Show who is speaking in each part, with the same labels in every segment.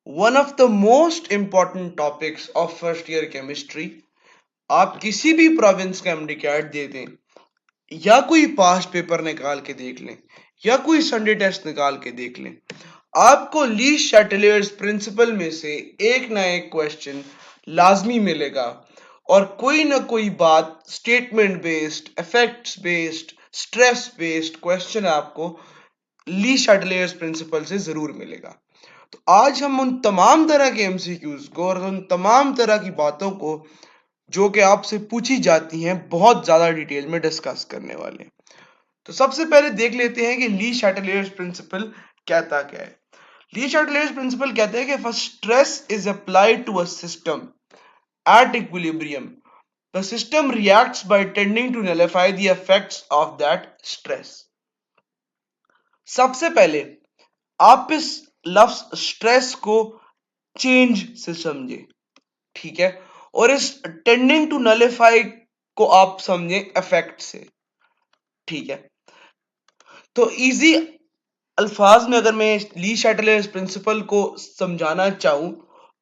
Speaker 1: One of the most important topics of first year chemistry. आप किसी भी province का एमडीकैट दे दें या कोई पास्ट पेपर निकाल के देख लें या कोई संडे टेस्ट निकाल के देख लें, आपको ली शैटेलियर्स प्रिंसिपल में से एक ना एक क्वेश्चन लाजमी मिलेगा और कोई ना कोई बात statement based, effects based, stress based question आपको ली शैटेलियर्स प्रिंसिपल से जरूर मिलेगा। तो आज हम उन तमाम तरह के एमसीक्यूज को और उन तमाम तरह की बातों को जो कि आपसे पूछी जाती हैं बहुत ज्यादा डिटेल में डिस्कस करने वाले हैं। तो सबसे पहले देख लेते हैं कि ली शैटेलियर्स प्रिंसिपल कहता क्या है। ली शैटेलियर्स प्रिंसिपल कहते हैं कि if a stress is applied to a system at equilibrium, the system reacts by tending to nullify the effects of that stress। सबसे पहले आप इस लफ्ज स्ट्रेस को चेंज से समझे, ठीक है, और इस टेंडिंग टू नलिफाई को आप समझे इफेक्ट से, ठीक है। तो इजी अल्फाज में अगर मैं ली शैटेलियर्स प्रिंसिपल को समझाना चाहूं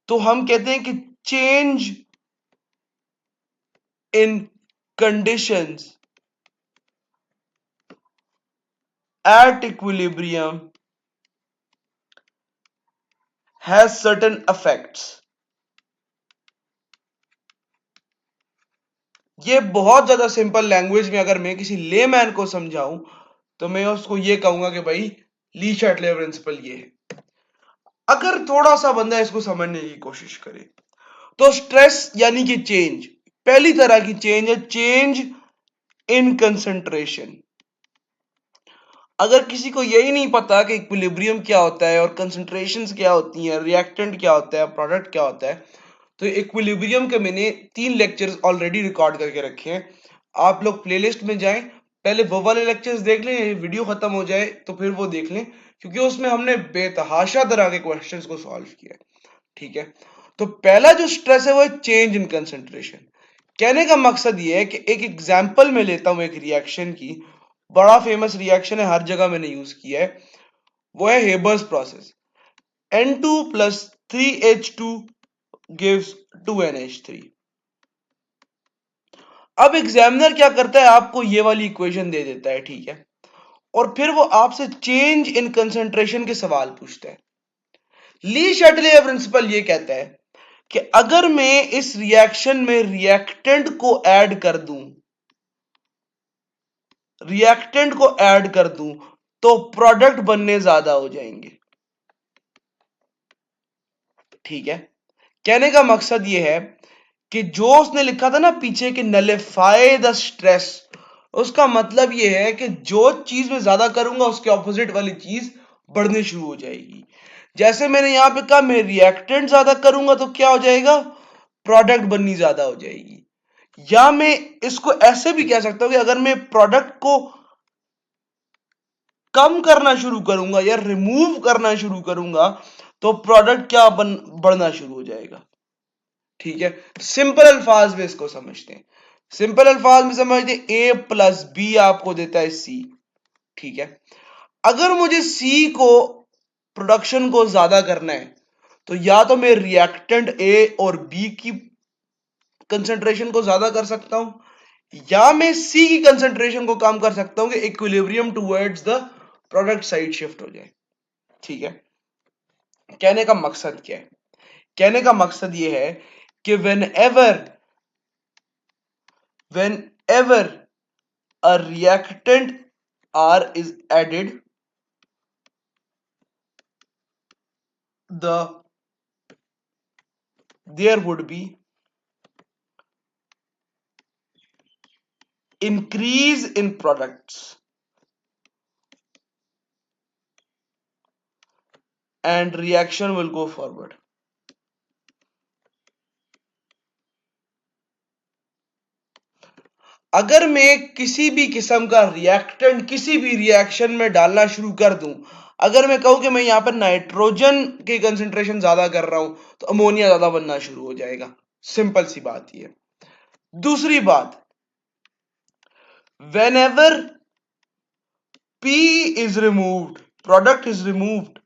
Speaker 1: तो हम कहते हैं कि change in conditions at equilibrium has certain effects. ये बहुत ज्यादा सिंपल लैंग्वेज में अगर मैं किसी लेमैन को समझाऊं तो मैं उसको ये कहूंगा कि भाई ली शैटेलियर प्रिंसिपल ये है। अगर थोड़ा सा बंदा इसको समझने की कोशिश करे तो स्ट्रेस यानी कि चेंज, पहली तरह की चेंज है चेंज इन कंसंट्रेशन। अगर किसी को यही नहीं पता कि इक्विलिब्रियम क्या होता है और कंसंट्रेशंस क्या होती हैं, रिएक्टेंट क्या होता है, प्रोडक्ट क्या होता है, तो इक्विलिब्रियम के मैंने 3 लेक्चर्स ऑलरेडी रिकॉर्ड करके रखे हैं। आप लोग प्लेलिस्ट में जाएं, पहले वो वाले लेक्चर्स देख लें, वीडियो खत्म हो जाए तो फिर वो देख लें, क्योंकि उसमें हमने बेतहाशा तरह के क्वेश्चंस को सॉल्व किया है, ठीक है। तो पहला जो स्ट्रेस है वो है चेंज इन कंसंट्रेशन। कहने का मकसद ये है कि एक एग्जांपल में लेता हूं एक रिएक्शन की, बड़ा फेमस रिएक्शन है, हर जगह मैंने यूज किया है, वो है Haber's process. N2 plus 3H2 gives 2NH3। अब एग्जामिनर क्या करता है, आपको ये वाली इक्वेशन दे देता है, ठीक है, और फिर वो आपसे चेंज इन कंसंट्रेशन के सवाल पूछता है। ली शैटेलियर प्रिंसिपल ये कहता है कि अगर मैं इस रिएक्शन में रिएक्टेंट को ऐड कर दूं तो प्रोडक्ट बनने ज्यादा हो जाएंगे, ठीक है। कहने का मकसद यह है कि जो उसने लिखा था ना पीछे कि नलिफाई द स्ट्रेस, उसका मतलब यह है कि जो चीज मैं ज्यादा करूंगा उसके ऑपोजिट वाली चीज बढ़नी शुरू हो जाएगी। जैसे मैंने यहां पे कहा मैं रिएक्टेंट ज्यादा करूंगा तो क्या हो जाएगा, प्रोडक्ट बननी ज्यादा हो जाएगी। या मैं इसको ऐसे भी कह सकता हूं कि अगर मैं प्रोडक्ट को कम करना शुरू करूंगा या रिमूव करना शुरू करूंगा तो प्रोडक्ट क्या बढ़ना शुरू हो जाएगा, ठीक है। सिंपल अल्फाज में इसको समझते हैं, सिंपल अल्फाज में समझते हैं, ए प्लस बी आपको देता है सी, ठीक है। अगर मुझे सी को प्रोडक्शन को ज्यादा करना है तो या तो मैं रिएक्टेंट ए और बी की कंसंट्रेशन को ज्यादा कर सकता हूं या मैं सी की कंसंट्रेशन को कम कर सकता हूं कि equilibrium towards the product side shift हो जाए, ठीक है। कहने का मकसद क्या है, कहने का मकसद यह है कि whenever a reactant R is added, there would be increase in products and reaction will go forward। अगर मैं किसी भी किस्म का रिएक्टेंट किसी भी रिएक्शन में डालना शुरू कर दूं, अगर मैं कहूं कि मैं यहां पर नाइट्रोजन की कंसंट्रेशन ज्यादा कर रहा हूं तो अमोनिया ज्यादा बनना शुरू हो जाएगा, सिंपल सी बात ये। दूसरी बात, whenever P is removed, product is removed,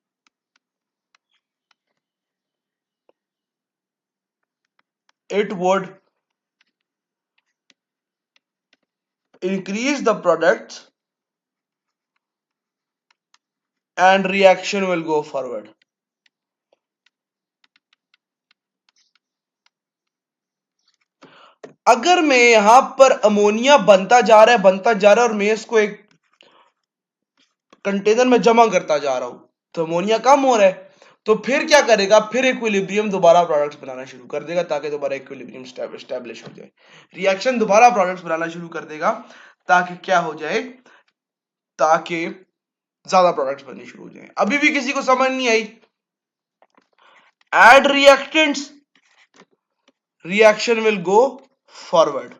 Speaker 1: it would increase the products and reaction will go forward. अगर मैं यहां पर अमोनिया बनता जा रहा है और मैं इसको एक कंटेनर में जमा करता जा रहा हूं तो अमोनिया कम हो रहा है, तो फिर क्या करेगा, फिर इक्विलिब्रियम दोबारा प्रोडक्ट्स बनाना शुरू कर देगा ताकि दोबारा इक्विलिब्रियम स्टैब्लिश हो जाए। रिएक्शन दोबारा प्रोडक्ट्स बनाना शुरू कर देगा ताकि क्या हो जाए, ताकि ज्यादा प्रोडक्ट्स बनने शुरू हो जाए। अभी भी किसी को समझ नहीं आई? Add reactants, reaction will go forward,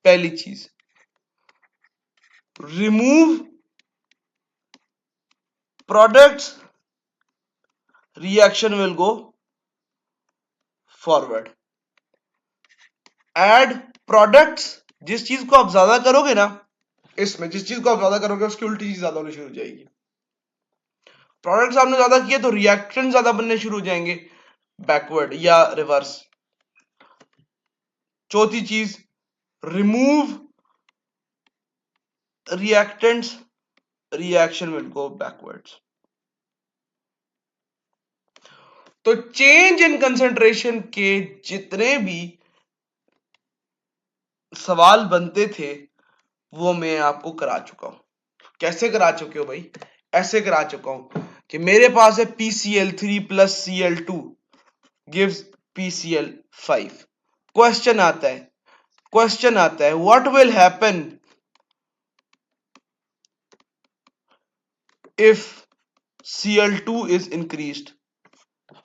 Speaker 1: पहली चीज। Remove products, reaction will go forward. Add products, जिस चीज को आप ज्यादा करोगे ना, इसमें जिस चीज को आप ज्यादा करोगे उसकी उल्टी चीज ज्यादा होनी शुरू हो जाएगी। प्रोडक्ट्स आपने ज्यादा किए तो रिएक्शन ज्यादा बनने शुरू हो जाएंगे, बैकवर्ड या रिवर्स। चौथी चीज, remove reactants, reaction will go backwards. तो चेंज इन कंसंट्रेशन के जितने भी सवाल बनते थे वो मैं आपको करा चुका हूं। कैसे करा चुके हो भाई? ऐसे करा चुका हूं कि मेरे पास है PCl3 plus Cl2 gives PCl5। Question आता है what will happen if Cl2 is increased,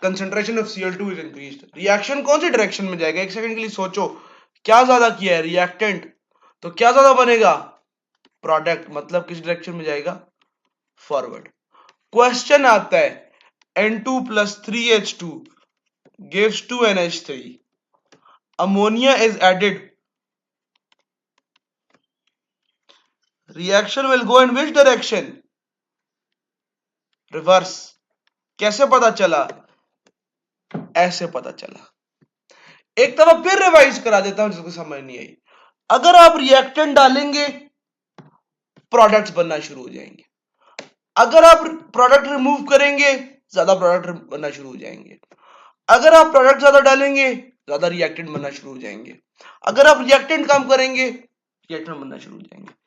Speaker 1: concentration of Cl2 is increased. Reaction कौन सी डायरेक्शन में जाएगा? एक सेकंड के लिए सोचो, क्या ज्यादा किया है? रिएक्टेंट, तो क्या ज्यादा बनेगा? प्रोडक्ट, मतलब किस डायरेक्शन में जाएगा? फॉरवर्ड। क्वेश्चन आता है N2 plus 3H2 gives 2NH3, ammonia is added, reaction will go in which direction? Reverse. कैसे पता चला? ऐसे पता चला। एक दफा फिर रिवाइज करा देता हूं जिसको समझ नहीं आई। अगर आप रिएक्टेंट डालेंगे प्रोडक्ट्स बनना शुरू हो जाएंगे, अगर आप प्रोडक्ट रिमूव करेंगे ज्यादा प्रोडक्ट बनना शुरू हो जाएंगे, अगर आप प्रोडक्ट ज्यादा डालेंगे ज्यादा रिएक्टेंट बनना शुरू हो जाएंगे, अगर आप रिएक्टेंट कम करेंगे रिएक्टेंट बनना शुरू हो जाएंगे।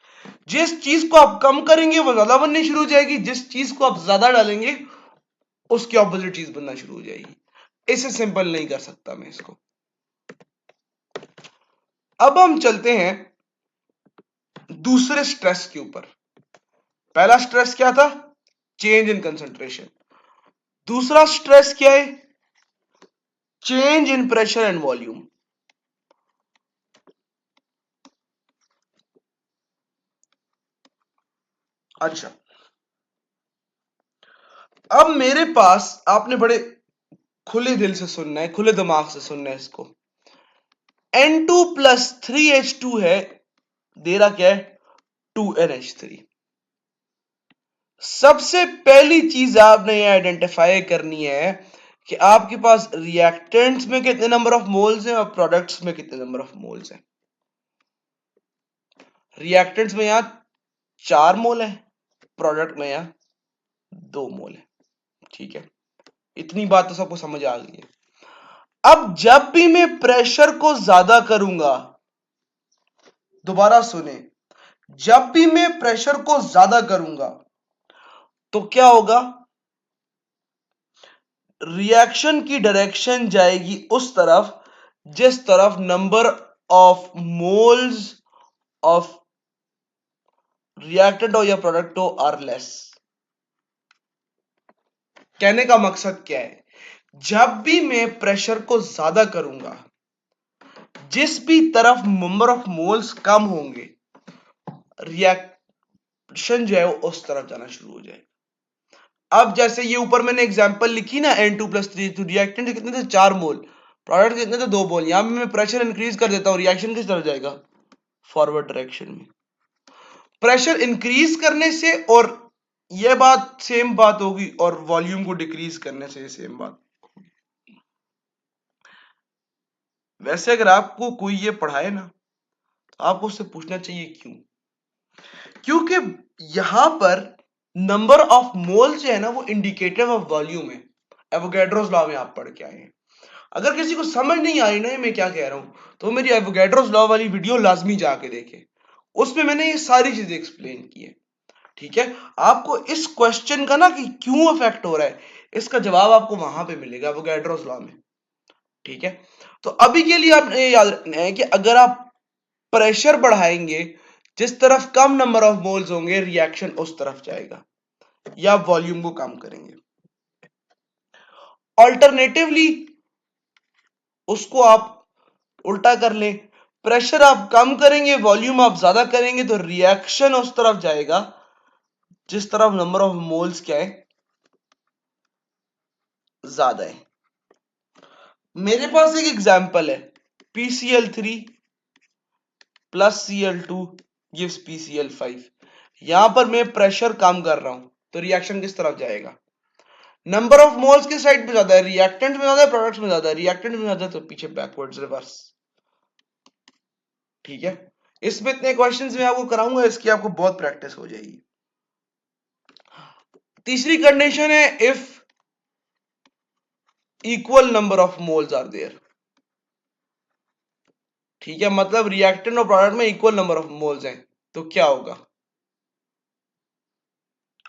Speaker 1: जिस चीज को आप कम करेंगे वो ज्यादा बननी शुरू हो जाएगी, जिस चीज को आप ज्यादा डालेंगे उसकी ऑपोजिट चीज बनना शुरू हो जाएगी। इसे सिंपल नहीं कर सकता मैं इसको। अब हम चलते हैं दूसरे स्ट्रेस के ऊपर। पहला स्ट्रेस क्या था? Change in concentration. दूसरा स्ट्रेस क्या है? Change in pressure and volume. अच्छा, अब मेरे पास, आपने बड़े खुले दिल से सुनना है, खुले दिमाग से सुनना है इसको। N2 प्लस 3H2 है, दे रहा क्या है? 2NH3। सबसे पहली चीज आपने ये आइडेंटिफाई करनी है कि आपके पास रिएक्टेंट्स में कितने नंबर ऑफ मोल्स हैं और प्रोडक्ट्स में कितने नंबर ऑफ मोल्स हैं। रिएक्टेंट्स में यहां 4 मोल है, प्रोडक्ट में यहां 2 मोल है। ठीक है, इतनी बात तो सबको समझ आ गई है। अब जब भी मैं प्रेशर को ज्यादा करूंगा, दोबारा सुने, जब भी मैं प्रेशर को ज्यादा करूंगा तो क्या होगा? रिएक्शन की डायरेक्शन जाएगी उस तरफ जिस तरफ number of moles of reactant हो या प्रोडक्ट हो आर लेस। कहने का मकसद क्या है? जब भी मैं प्रेशर को ज्यादा करूंगा, जिस भी तरफ नंबर ऑफ मोल्स कम होंगे, रिएक्शन जो है वो उस तरफ जाना शुरू हो जाएगा। अब जैसे ये ऊपर मैंने एग्जांपल लिखी ना, N2 प्लस 3, तो रिएक्टेंट कितने थे? 4 मोल, प्रोडक्ट कितने थे? 2 मोल। यहां मैं प्रेशर इंक्रीज कर देता हूं, रिएक्शन किस तरफ जाएगा? फॉरवर्ड डायरेक्शन में। प्रेशर इंक्रीज करने से और ये बात सेम बात होगी, और वॉल्यूम को डिक्रीज करने से सेम बात। वैसे अगर आपको कोई ये पढ़ाए ना तो आपको उससे पूछना चाहिए क्यों, क्योंकि यहां पर नंबर ऑफ मोल्स जो है ना वो इंडिकेटर ऑफ वॉल्यूम है। एवोगैड्रोस लॉ में आप पढ़ के आए हैं। अगर किसी को समझ नहीं आई ना मैं क्या कह रहा हूं तो मेरी एवोगैड्रोस लॉ वाली वीडियो लाजमी जाके देखे, उसमें मैंने ये सारी चीजें एक्सप्लेन की है। ठीक है, आपको इस क्वेश्चन का ना कि क्यों अफेक्ट हो रहा है इसका जवाब आपको वहां पे मिलेगा एवोगैड्रोस लॉ में। ठीक है, तो अभी के लिए आप ये याद रखना है कि अगर आप प्रेशर बढ़ाएंगे जिस तरफ कम नंबर ऑफ मोल्स होंगे रिएक्शन उस तरफ जाएगा, या वॉल्यूम को कम करेंगे। ऑल्टरनेटिवली उसको आप उल्टा कर लें, प्रेशर आप कम करेंगे वॉल्यूम आप ज्यादा करेंगे तो रिएक्शन उस तरफ जाएगा जिस तरफ नंबर ऑफ मोल्स क्या है ज्यादा है। मेरे पास एक एग्जांपल है, PCl3 plus Cl2 gives PCl5। यहां पर मैं प्रेशर कम कर रहा हूं तो रिएक्शन किस तरफ जाएगा, नंबर ऑफ मोल्स के साइड पे ज्यादा है, रिएक्टेंट में ज्यादा है, प्रोडक्ट्स में ज्यादा है, रिएक्टेंट में ज्यादा है तो पीछे बैकवर्ड्स रिवर्स। ठीक है, इसमें इतने क्वेश्चंस मैं आपको कराऊंगा, इसकी आपको बहुत प्रैक्टिस हो जाएगी। तीसरी कंडीशन है if equal number of moles are there. ठीक है, मतलब रिएक्टेंट और प्रोडक्ट में इक्वल नंबर ऑफ मोल्स हैं तो क्या होगा,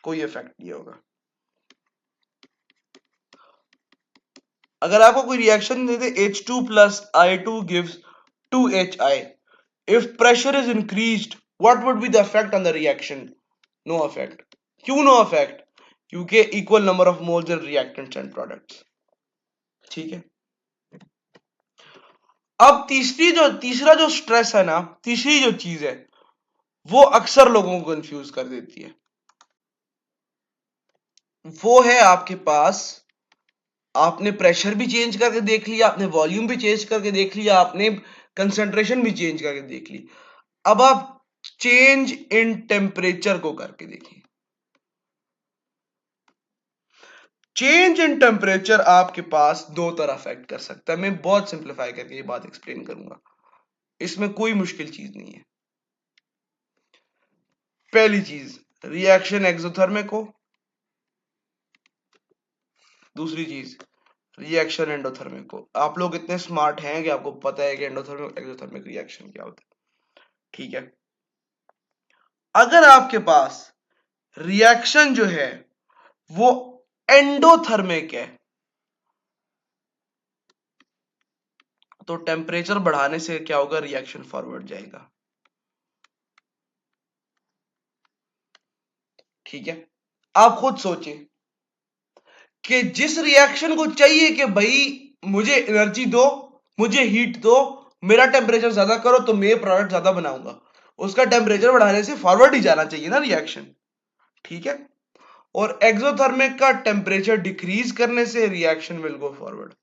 Speaker 1: कोई इफेक्ट नहीं होगा। अगर आपको कोई reaction they they H2 plus I2 gives 2HI, if pressure is increased what would be the effect on the reaction, no effect। क्यों नो effect, क्योंकि equal number of moles in reactants and products. ठीक है, अब तीसरा जो stress है ना, तीसरी जो चीज है वो अक्सर लोगों को कंफ्यूज कर देती है, वो है आपके पास आपने प्रेशर भी चेंज करके देख लिया, आपने वॉल्यूम भी चेंज करके देख लिया, आपने कंसंट्रेशन भी चेंज करके देख ली, अब आप चेंज इन टेम्परेचर को करके देखिए। चेंज इन टेम्परेचर आपके पास दो तरह अफेक्ट कर सकता है, मैं बहुत सिंप्लीफाई करके ये बात एक्सप्लेन करूंगा, इसमें कोई मुश्किल चीज नहीं है। पहली चीज रिएक्शन एक्सोथर्मिक हो, दूसरी चीज रिएक्शन एंडोथर्मिक हो। आप लोग इतने स्मार्ट हैं कि आपको पता है कि एंडोथर्मिक एक्सोथर्मिक रिएक्शन क्या होता है। ठीक है, अगर आपके पास रिएक्शन जो है वो एंडोथर्मिक है तो टेम्परेचर बढ़ाने से क्या होगा, रिएक्शन फॉरवर्ड जाएगा। ठीक है, आप खुद सोचें कि जिस रिएक्शन को चाहिए कि भाई मुझे एनर्जी दो, मुझे हीट दो, मेरा टेम्परेचर ज्यादा करो तो मैं प्रोडक्ट ज्यादा बनाऊंगा, उसका टेम्परेचर बढ़ाने से फॉरवर्ड ही जाना चाहिए ना रिएक्शन। ठीक है, और एक्सोथर्मिक का टेम्परेचर डिक्रीज करने से रिएक्शन विल गो फॉरवर्ड।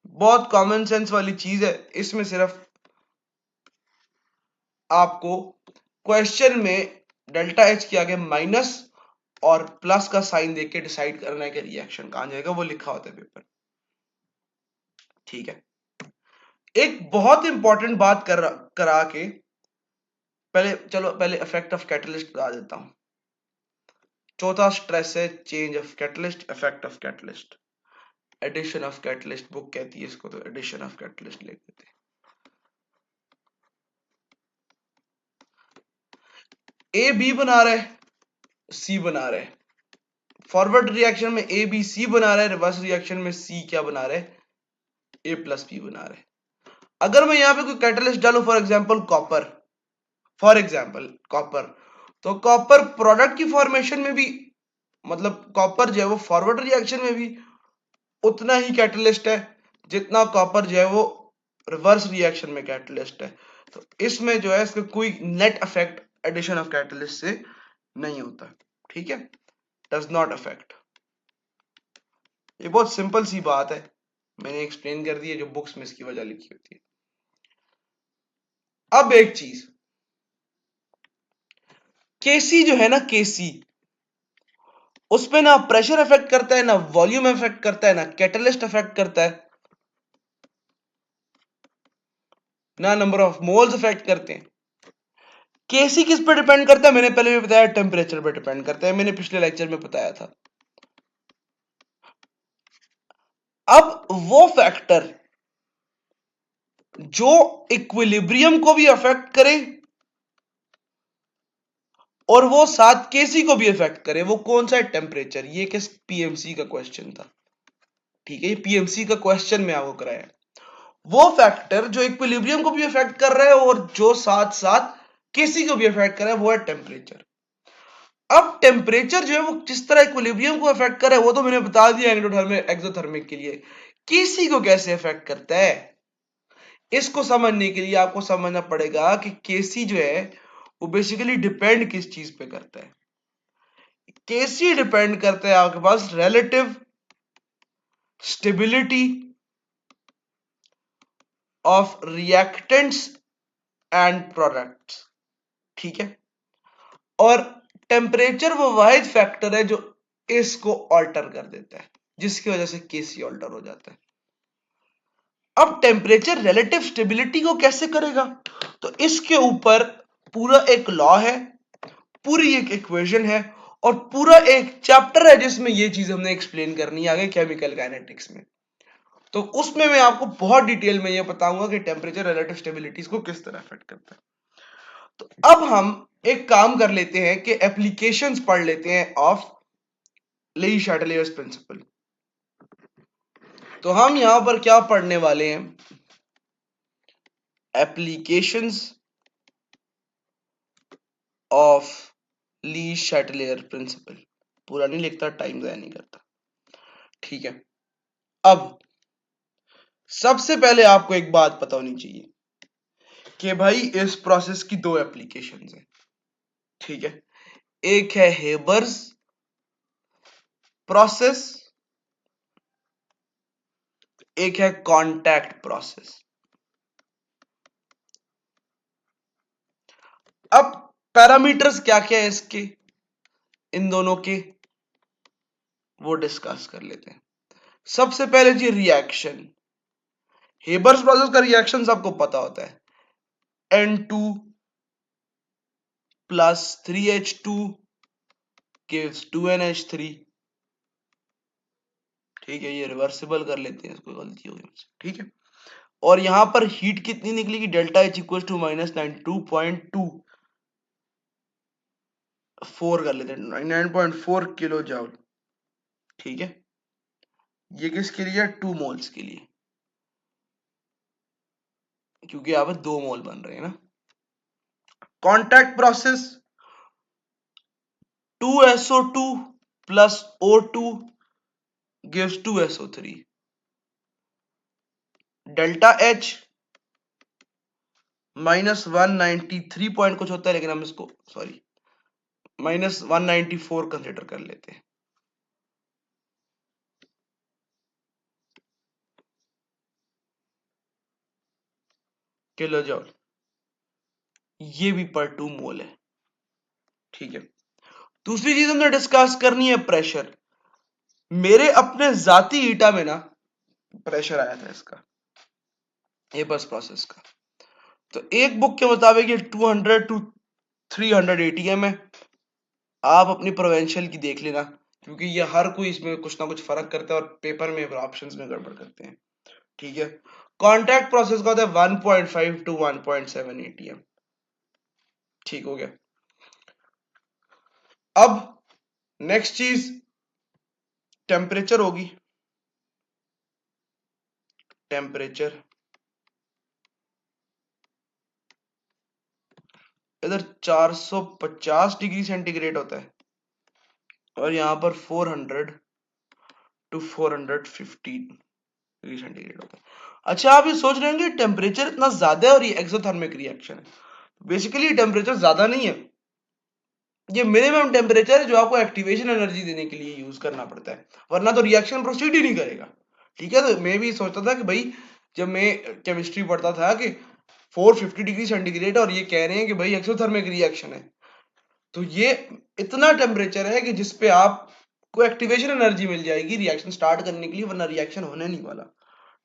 Speaker 1: बहुत कॉमन सेंस वाली चीज है, इसमें सिर्फ आपको क्वेश्चन में डेल्टा एच के आगे माइनस और प्लस का साइन देख के डिसाइड करना है कि रिएक्शन कहां जाएगा, वो लिखा होता है पेपर। ठीक है, एक बहुत इंपॉर्टेंट बात करा के पहले इफेक्ट ऑफ कैटलिस्ट बता देता हूं। चौथा स्ट्रेस है change of catalyst, effect of catalyst, addition of catalyst book कहती है इसको, तो एडिशन ऑफ कैटलिस्ट लिख देते हैं। ए बी बना रहा है, सी बना रहा है, फॉरवर्ड रिएक्शन में ए बी सी बना रहा है, रिवर्स रिएक्शन में सी क्या बना रहा है, ए प्लस बी बना रहा है। अगर मैं यहां पे कोई कैटलिस्ट डालू फॉर एग्जांपल कॉपर, तो कॉपर प्रोडक्ट की फॉर्मेशन में भी, मतलब कॉपर जो है वो फॉरवर्ड रिएक्शन में भी उतना ही कैटलिस्ट है जितना कॉपर जो है वो रिवर्स रिएक्शन में कैटलिस्ट है। तो इसमें जो है इसका कोई net effect addition of catalyst से नहीं होता। ठीक है, डज नॉट अफेक्ट। ये बहुत सिंपल सी बात है, मैंने एक्सप्लेन कर दी है, जो बुक्स में इसकी वजह लिखी होती है। अब एक चीज, केसी जो है ना, केसी उसमें ना प्रेशर इफेक्ट करता है, ना वॉल्यूम इफेक्ट करता है, ना कैटलिस्ट इफेक्ट करता है। ना नंबर ऑफ मोल्स अफेक्ट करते हैं। केसी किस पे डिपेंड करता है? मैंने पहले भी बताया, टेम्परेचर पे डिपेंड करता है, मैंने पिछले लेक्चर में बताया था। अब वो फैक्टर जो इक्विलिब्रियम को भी अफेक्ट करे और वो साथ केसी को भी अफेक्ट करे, वो कौन सा है? टेम्परेचर। ये किस पीएमसी का क्वेश्चन था, ठीक है, ये पीएमसी का क्वेश्चन में आपको कराया। वो फैक्टर जो इक्विलिब्रियम को भी अफेक्ट कर रहा है और जो साथ साथ केसी को भी अफेक्ट कर रहा है, वो है टेम्परेचर। अब टेम्परेचर जो है वो किस तरह इक्विलिब्रियम को अफेक्ट कर रहा है वो तो मैंने बता दिया एक्सोथर्मिक के लिए। केसी को कैसे अफेक्ट करता है, इसको समझने के लिए आपको समझना पड़ेगा कि केसी जो है वो बेसिकली डिपेंड किस चीज पे करता है। केसी डिपेंड करता है आपके पास relative stability of reactants and products, ठीक है। और टेम्परेचर वो वाहिद फैक्टर है जो इसको ऑल्टर कर देता है, जिसकी वजह से केसी ऑल्टर हो जाता है। अब टेम्परेचर रिलेटिव स्टेबिलिटी को कैसे करेगा, तो इसके ऊपर पूरा एक लॉ है, पूरी एक इक्वेशन है और पूरा एक चैप्टर है जिसमें ये चीज हमने एक्सप्लेन करनी है आगे केमिकल काइनेटिक्स में। तो उसमें मैं आपको बहुत डिटेल में ये बताऊंगा कि टेम्परेचर रिलेटिव स्टेबिलिटीज को किस तरह अफेक्ट करता है। तो अब हम एक काम कर लेते हैं कि एप्लीकेशंस पढ़ लेते हैं ऑफ लेई शैटलियर्स प्रिंसिपल। तो हम यहां पर क्या पढ़ने वाले हैं? Applications of Le Chatelier principle. पूरा नहीं लिखता, टाइम ज़ाया नहीं करता, ठीक है। अब सबसे पहले आपको एक बात पता होनी चाहिए कि भाई इस प्रोसेस की दो एप्लीकेशंस हैं, ठीक है। एक है हेबर्स प्रोसेस, एक है कांटेक्ट प्रोसेस। अब पैरामीटर्स क्या क्या है इसके, इन दोनों के, वो डिस्कस कर लेते हैं। सबसे पहले जी रिएक्शन। हेबर्स प्रोसेस का रिएक्शन आपको पता होता है N2 plus 3H2 gives 2NH3, ठीक है। ये रिवर्सिबल कर लेते हैं, इसको गलती होगी मुझसे, ठीक है। और यहां पर हीट कितनी निकलेगी? डेल्टा H इक्वल टू -92.24 कर लेते हैं, 99.4 किलो जूल, ठीक है। ये किसके लिए? 2 मोल्स के लिए, क्योंकि यहाँ पर 2 मोल बन रहे हैं ना। Contact process 2SO2 plus O2 gives 2SO3, delta H -193 point कुछ होता है, लेकिन हम इसको सॉरी -194 कंसिडर कर लेते हैं, किलो जूल। ये भी पर 2 मोल है, ठीक है। दूसरी चीज हमने डिस्कस करनी है प्रेशर। मेरे अपने जाती ईटा में ना प्रेशर आया था इसका, एबस प्रोसेस का। तो एक बुक के मुताबिक ये 200 टू 300 ATM है। आप अपनी प्रोवेंशियल की देख लेना, क्योंकि ये हर कोई इसमें कुछ ना कुछ फर्क करता है और पेपर में ऑप्शंस में गड़बड़ करते हैं, ठीक है। कांटेक्ट प्रोसेस का होता है 1.5 टू 1.7 ATM, ठीक हो गया। अब नेक्स्ट चीज टेम्परेचर होगी। टेम्परेचर इधर 450 डिग्री सेंटीग्रेड होता है और यहां पर 400 टू 415 डिग्री सेंटीग्रेड होता है। अच्छा, आप ये सोच रहे होंगे टेम्परेचर इतना ज्यादा है और ये एक्सोथर्मिक रिएक्शन है। बेसिकली टेम्परेचर ज्यादा नहीं है, ये मिनिमम टेम्परेचर है जो आपको एक्टिवेशन एनर्जी देने के लिए यूज करना पड़ता है, वरना तो रिएक्शन प्रोसीड ही नहीं करेगा, ठीक है। तो मैं भी सोचता था कि भाई जब मैं केमिस्ट्री पढ़ता था कि 450 डिग्री सेंटीग्रेड और ये कह रहे हैं कि भाई एक्सोथर्मिक रिएक्शन है, तो ये इतना टेम्परेचर है कि जिसपे आपको एक्टिवेशन एनर्जी मिल जाएगी रिएक्शन स्टार्ट करने के लिए, वरना रिएक्शन होने नहीं वाला,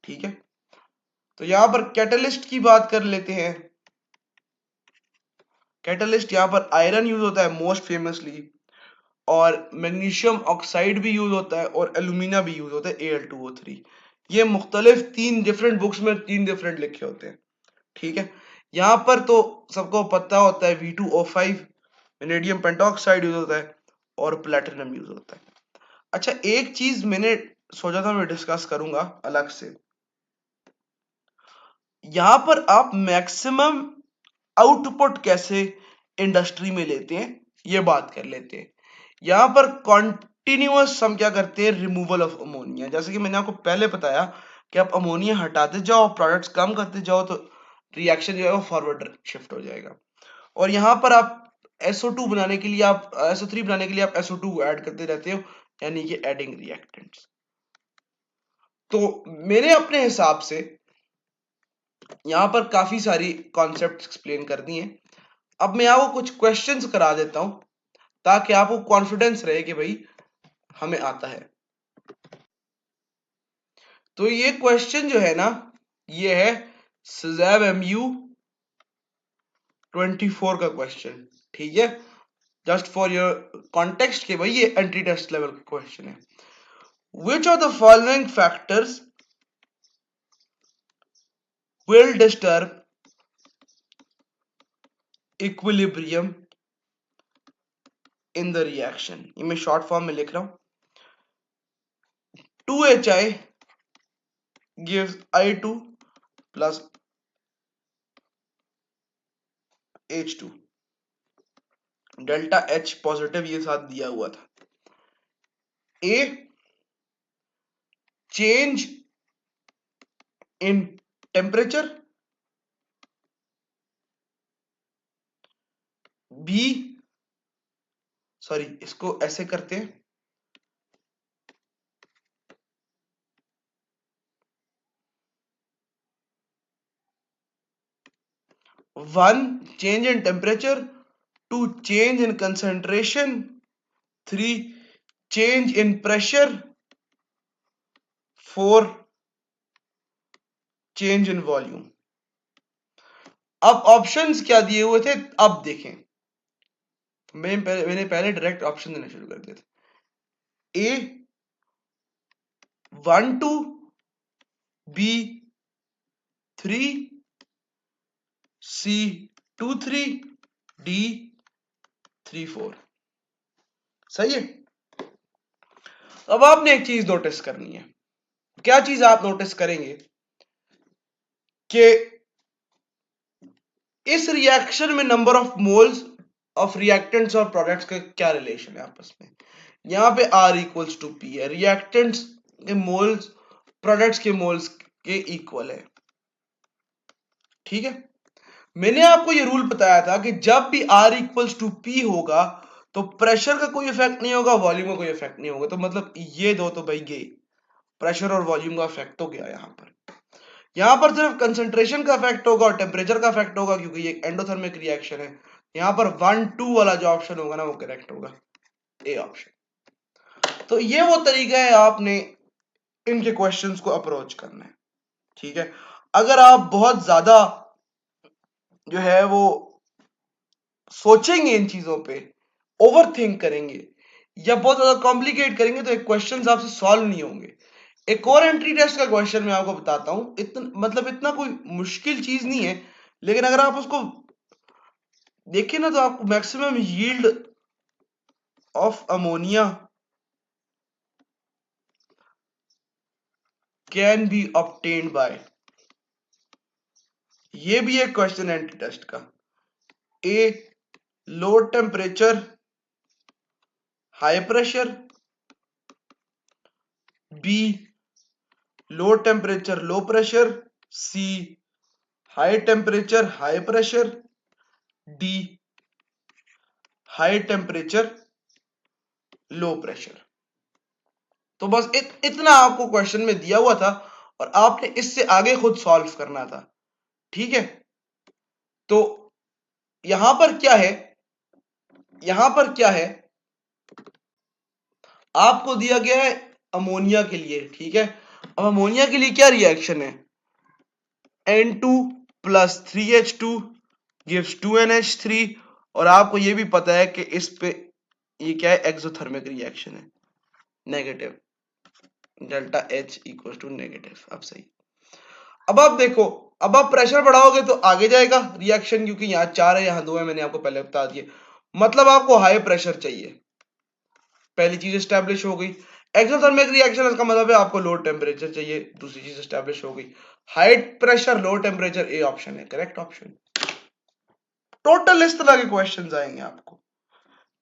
Speaker 1: ठीक है। तो यहां पर कैटलिस्ट की बात कर लेते हैं। कैटलिस्ट यहां पर आयरन यूज होता है मोस्ट फेमसली, और मैग्नीशियम ऑक्साइड भी यूज होता है, और एल्यूमिना भी यूज होता है Al2O3। ये मुख्तलिफ 3 डिफरेंट बुक्स में 3 डिफरेंट लिखे होते हैं। ठीक है, यहां पर तो सबको पता होता है V2O5 वेनेडियम पेंटॉक्साइड यूज होता है, और प्लेटिनम यूज होता है। अच्छा, एक चीज मैंने सोचा था मैं डिस्कस करूंगा अलग से। यहां पर आप मैक्सिमम आउटपुट कैसे इंडस्ट्री में लेते हैं ये बात कर लेते हैं। यहां पर कॉन्टिन्यूअस हम क्या करते हैं, रिमूवल ऑफ अमोनिया। जैसे कि मैंने आपको पहले बताया कि आप अमोनिया हटाते जाओ, प्रोडक्ट्स कम करते जाओ, तो रिएक्शन जो है वो फॉरवर्ड शिफ्ट हो जाएगा। और यहां पर आप SO2 बनाने के लिए, आप SO3 बनाने के लिए आप SO2 ऐड करते रहते हो, यानी कि एडिंग रिएक्टेंट्स। तो मैंने अपने हिसाब से यहां पर काफी सारी कॉन्सेप्ट एक्सप्लेन कर दी हैं। अब मैं आपको कुछ क्वेश्चंस करा देता हूं ताकि आपको कॉन्फिडेंस रहे कि भाई हमें आता है। तो ये क्वेश्चन जो है ना, ये है SYSAB MU 24 का क्वेश्चन। ठीक है, जस्ट फॉर योर कॉन्टेक्स्ट के भाई ये एंट्री टेस्ट लेवल का क्वेश्चन है। Which of the following factors will disturb equilibrium in the reaction? ये मैं शॉर्ट फॉर्म में लिख रहा हूं। 2HI gives I2 plus H2, delta H positive ये साथ दिया हुआ था। A, change in temperature। B, sorry इसको ऐसे करते हैं, 1 change in temperature, 2 change in concentration, 3 change in pressure, 4 change in volume। अब ऑप्शंस क्या दिए हुए थे अब देखें। मैंने पहले डायरेक्ट ऑप्शन देना शुरू कर दिया था। A 1 2, B 3, C 2 3, D 3 4। सही है। अब आपने एक चीज नोटिस करनी है। क्या चीज आप नोटिस करेंगे कि इस रिएक्शन में number of moles of reactants और प्रोडक्ट्स का क्या रिलेशन है आपस में। यहां पे R इक्वल्स टू P है, रिएक्टेंट्स के मोल्स प्रोडक्ट्स के मोल्स के इक्वल है। ठीक है, मैंने आपको ये रूल बताया था कि जब भी R इक्वल्स टू P होगा तो प्रेशर का कोई इफेक्ट नहीं होगा, वॉल्यूम का कोई इफेक्ट नहीं होगा। तो मतलब ये दो तो भाई गए, प्रेशर और वॉल्यूम का इफेक्ट तो गया। यहां पर सिर्फ कंसंट्रेशन का इफेक्ट होगा और टेम्परेचर का इफेक्ट होगा, क्योंकि ये एंडोथर्मिक रिएक्शन है। यहां पर 1 2 वाला जो ऑप्शन होगा ना वो करेक्ट होगा, ए ऑप्शन। तो ये वो तरीका है आपने इनके क्वेश्चंस को अप्रोच करना है। ठीक है, अगर आप बहुत ज्यादा जो है वो सोचेंगे इन चीजों पे, ओवर थिंक करेंगे या बहुत ज्यादा कॉम्प्लिकेट करेंगे तो क्वेश्चन आपसे सॉल्व नहीं होंगे। एक और एंट्री टेस्ट का क्वेश्चन मैं आपको बताता हूं, इतना कोई मुश्किल चीज नहीं है, लेकिन अगर आप उसको देखिए ना तो आपको maximum yield of ammonia can be obtained by, ये भी एक क्वेश्चन है एंट्री टेस्ट का। A low temperature high pressure, B low temperature low pressure, C high temperature high pressure, D high temperature low pressure. तो बस इतना आपको question में दिया हुआ था और आपने इससे आगे खुद सॉल्व करना था। ठीक है, तो यहां पर क्या है, यहां पर क्या है, आपको दिया गया है अमोनिया के लिए। ठीक है, अब अमोनिया के लिए क्या रिएक्शन है, N2 plus 3H2 gives 2NH3 और आपको ये भी पता है कि इस पे ये क्या है, एक्सोथर्मिक रिएक्शन है, negative, delta H equal to negative. अब सही, अब आप देखो, अब आप प्रेशर बढ़ाओगे तो आगे जाएगा रिएक्शन, क्योंकि यहाँ 4 है यहाँ 2 है, मैंने आपको पहले बता दिया, मतलब आपको हाई प्रेशर चाहिए, पहली चीज एस्टैब्लिश हो गई। एक्सोथर्मिक रिएक्शन इसका मतलब है आपको लो टेम्परेचर चाहिए, दूसरी चीज एस्टैब्लिश हो गई। High pressure low temperature, A option है करेक्ट ऑप्शन। टोटल इस तरह के क्वेश्चंस आएंगे आपको,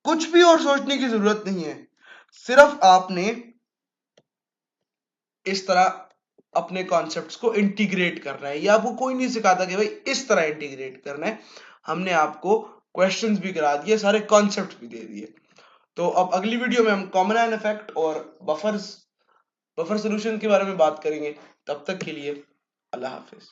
Speaker 1: कुछ भी और सोचने की जरूरत नहीं है, सिर्फ आपने इस तरह अपने कॉन्सेप्ट्स को इंटीग्रेट करना है। ये आपको कोई नहीं सिखाता कि भाई इस तरह इंटीग्रेट करना है, हमने आपको क्वेश्चंस भी करा दिए, सारे कॉन्सेप्ट्स भी दे दिए। तो अब अगली वीडियो में हम कॉमन आयन इफेक्ट और बफर सॉल्यूशन के बारे में बात करेंगे। तब तक के लिए अल्लाह हाफिज।